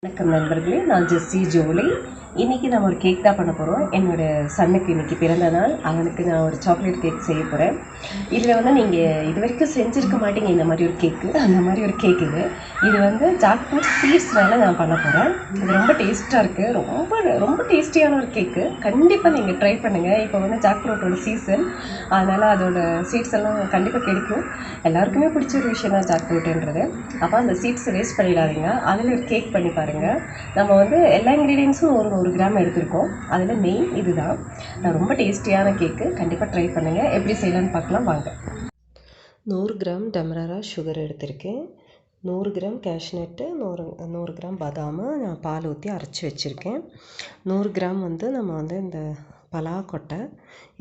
வணக்கம் நண்பர்களே, நான் ஜெஸ்ஸி ஜோலி. இன்றைக்கி நம்ம ஒரு கேக் தான் பண்ண போகிறோம். என்னோடய சன்னுக்கு இன்றைக்கி பிறந்த நாள். அவனுக்கு நான் ஒரு சாக்லேட் கேக் செய்ய போகிறேன். இதில் வந்து நீங்கள் இது வரைக்கும் செஞ்சுருக்க மாட்டீங்க இந்த மாதிரி ஒரு கேக்கு. அந்த மாதிரி ஒரு கேக் இது வந்து ஜாக்ஃப்ரூட் சீட்ஸ்னால நான் பண்ண போகிறேன். இது ரொம்ப டேஸ்ட்டாக இருக்குது. ரொம்ப ரொம்ப டேஸ்டியான ஒரு கேக்கு. கண்டிப்பாக நீங்கள் ட்ரை பண்ணுங்கள். இப்போ வந்து ஜாக்ஃப்ரூட்டோட சீசன், அதனால் அதோட சீட்ஸ் எல்லாம் கண்டிப்பாக கிடைக்கும். எல்லாருக்குமே பிடிச்ச ஒரு விஷயம் தான் ஜாக்ஃப்ரூட்டுன்றது. அப்போ அந்த சீட்ஸை வேஸ்ட் பண்ணிடாதீங்க. அதில் ஒரு கேக் பண்ணி பாருங்கள். நம்ம வந்து எல்லா இன்க்ரீடியன்ஸும் ஒரு 100 கிராம் எடுத்திருக்கோம். அதில் மெயின் இதுதான். ரொம்ப டேஸ்டியான கேக்கு. கண்டிப்பாக ட்ரை பண்ணுங்கள். எப்படி செய்யலான்னு பார்க்கலாம் வாங்க. 100 கிராம் டெமரரா சுகர் எடுத்திருக்கேன். 100 கிராம் கேஷ்நட்டு, 100 கிராம் பாதாம் நான் பால் ஊற்றி அரைச்சி வச்சுருக்கேன். 100 கிராம் வந்து நம்ம வந்து இந்த பலாக்கொட்டை,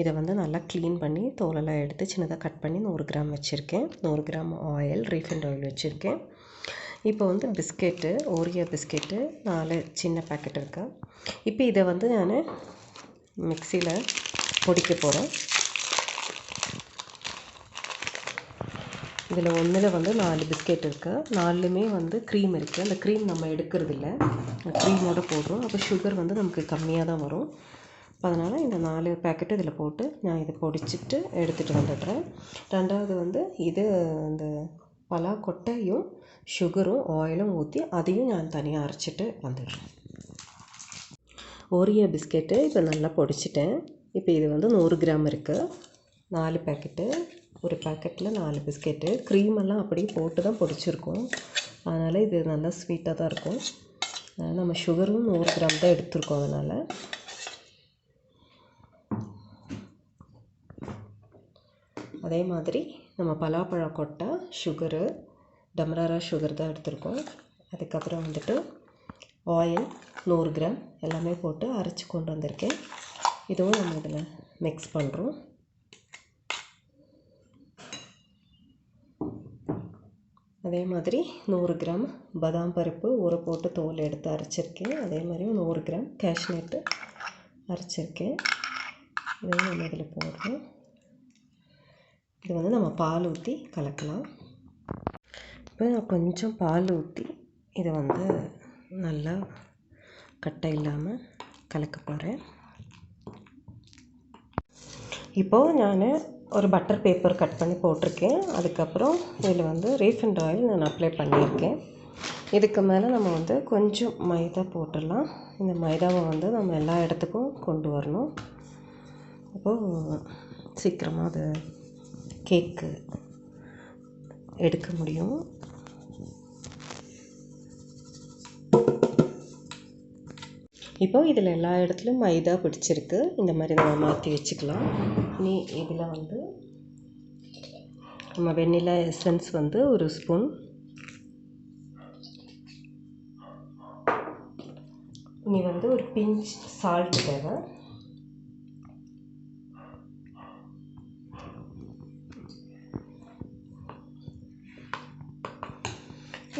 இதை வந்து நல்லா க்ளீன் பண்ணி தோலெல்லாம் எடுத்து சின்னதாக கட் பண்ணி 100 கிராம் வச்சுருக்கேன். 100 கிராம் ஆயில், ரீஃபைண்ட் ஆயில் வச்சுருக்கேன். இப்போ வந்து பிஸ்கெட்டு, ஓரியோ பிஸ்கெட்டு 4 சின்ன பேக்கெட் இருக்கு. இப்போ இதை வந்து நான் மிக்சியில் பொடிக்க போகிறேன். இதில் ஒன்றில் வந்து 4 பிஸ்கெட் இருக்குது. 4லுமே வந்து க்ரீம் இருக்குது. அந்த க்ரீம் நம்ம எடுக்கிறதில்ல, க்ரீமோடு போடுறோம். அப்போ சுகர் வந்து நமக்கு கம்மியாக தான் வரும். அதனால் இந்த 4 பேக்கெட்டு இதில் போட்டு நான் இதை பொடிச்சிட்டு எடுத்துகிட்டு வந்துடுறேன். ரெண்டாவது வந்து இது இந்த பலாக்கொட்டையும் சுகரும் ஆயிலும் ஊற்றி அதையும் நான் தனியாக அரைச்சிட்டு வந்துடுறேன். ஓரியோ பிஸ்கெட்டு இப்போ நல்லா பொடிச்சிட்டேன். இப்போ இது வந்து 100 கிராம் இருக்குது. 4 பேக்கெட்டு, ஒரு பேக்கெட்டில் 4 பிஸ்கெட்டு. க்ரீமெல்லாம் அப்படியே போட்டு தான் பொடிச்சிருக்கோம். அதனால் இது நல்லா ஸ்வீட்டாக தான் இருக்கும். நம்ம சுகரும் 100 கிராம் தான் எடுத்துருக்கோம். அதனால் அதே மாதிரி நம்ம பலாப்பழ கொட்டை, சுகரு, டெமரரா சுகர் தான் எடுத்திருக்கோம். அதுக்கப்புறம் வந்துட்டு ஆயில் 100 கிராம் எல்லாமே போட்டு அரைச்சி கொண்டு வந்திருக்கேன். இதுவும் நம்ம இதில் மிக்ஸ் பண்ணுறோம். அதே மாதிரி 100 கிராம் பாதாம் பருப்பு ஊற போட்டு தோல் எடுத்து அரைச்சிருக்கேன். அதே மாதிரி 100 கிராம் கேஷ்நட்டு அரைச்சிருக்கேன். இதையும் நம்ம இதில் போடுறோம். இது வந்து நம்ம பால் ஊற்றி கலக்கலாம். இப்போ நான் கொஞ்சம் பால் ஊற்றி இதை வந்து நல்லா கட்டை இல்லாமல் கலக்க போகிறேன். இப்போது நான் ஒரு பட்டர் பேப்பர் கட் பண்ணி போட்டிருக்கேன். அதுக்கப்புறம் இதில் வந்து ரீஃபைண்ட் ஆயில் நான் அப்ளை பண்ணியிருக்கேன். இதுக்கு மேலே நம்ம வந்து கொஞ்சம் மைதா போட்டுடலாம். இந்த மைதாவை வந்து நம்ம எல்லா இடத்துக்கும் கொண்டு வரணும். அப்போது சீக்கிரமாக அது கேக்கு எடுக்க முடியும். இப்போது இதில் எல்லா இடத்துலையும் மைதா பிடிச்சிருக்கு. இந்த மாதிரி நம்ம மாற்றி வச்சுக்கலாம். இனி இதில் வந்து நம்ம வெண்ணிலா எசன்ஸ் வந்து ஒரு ஸ்பூன், இனி வந்து ஒரு பிஞ்ச் சால்ட் தேவை.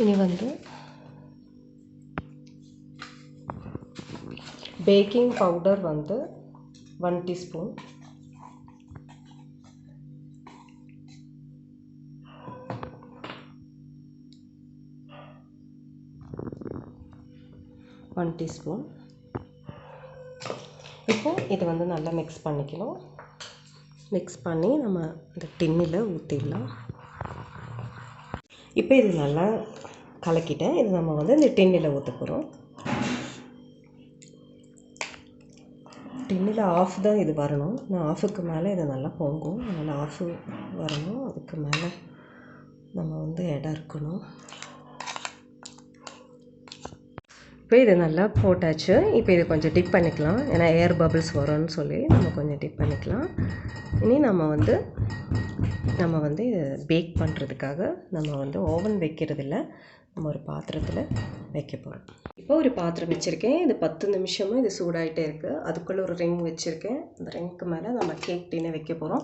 இனி வந்து பேக்கிங் பவுடர் வந்து 1 டீஸ்பூன், இப்போது இதை வந்து நல்லா மிக்ஸ் பண்ணிக்கணும். மிக்ஸ் பண்ணி நம்ம இந்த டின்னில் ஊற்றிடலாம். இப்போ இது நல்லா கலக்கிட்டேன். இது நம்ம வந்து இந்த டின்னில் ஊற்ற போகிறோம். டின்னில் ஆஃப் தான் இது வரணும். நான் ஆஃபுக்கு மேலே இது நல்லா பொங்கும். அதனால் ஆஃபு வரணும். அதுக்கு மேலே நம்ம வந்து இடம் இருக்கணும். இப்போ இது நல்லா போட்டாச்சு. இப்போ இது கொஞ்சம் டிப் பண்ணிக்கலாம். ஏன்னா ஏர் பபிள்ஸ் வரும்னு சொல்லி நம்ம கொஞ்சம் டிப் பண்ணிக்கலாம். இனி நம்ம வந்து இதை பேக் பண்ணுறதுக்காக நம்ம வந்து ஓவன் வைக்கிறதில்ல, நம்ம ஒரு பாத்திரத்தில் வைக்க போகிறோம். இப்போ ஒரு பாத்திரம் வச்சுருக்கேன். இது 10 நிமிஷமும் இது சூடாகிட்டே இருக்குது. அதுக்குள்ளே ஒரு ரிங் வச்சுருக்கேன். அந்த ரிங்க்கு மேலே நம்ம கேக் டின்னை வைக்க போகிறோம்.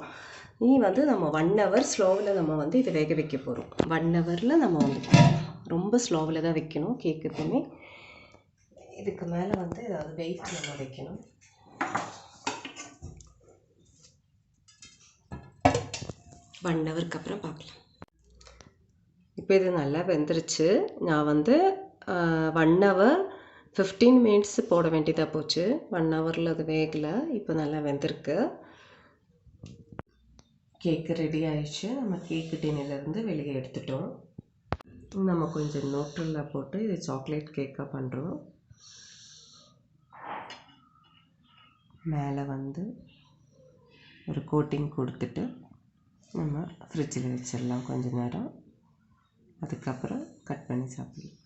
இனி வந்து நம்ம 1 ஹவர் ஸ்லோவில் நம்ம வந்து இதை வேக வைக்க போகிறோம். 1 ஹவரில் நம்ம வந்து ரொம்ப ஸ்லோவில் தான் வைக்கணும் கேக் எப்பவுமே. இதுக்கு மேலே வந்து ஏதாவது வெயிட் நம்ம வைக்கணும். ஒன் ஹவருக்கு அப்புறம் பார்க்கலாம். இப்போ இது நல்லா வெந்துருச்சு. நான் வந்து 1 ஹவர் 15 மினிட்ஸ் போட வேண்டியதாக போச்சு. 1 ஹவரில் அது வேகலை. இப்போ நல்லா வெந்திருக்கு. கேக்கு ரெடி ஆயிடுச்சு. நம்ம கேக்கு டின்னிலேருந்து வெளியே எடுத்துட்டோம். நம்ம கொஞ்சம் நோட்டல்ல போட்டு இது சாக்லேட் கேக்காக பண்ணுறோம். மேலே வந்து ஒரு கோட்டிங் கொடுத்துட்டு நம்ம ஃப்ரிட்ஜில் வச்சிடலாம் கொஞ்ச நேரம். அதுக்கப்புறம் கட் பண்ணி சாப்பிடலாம்.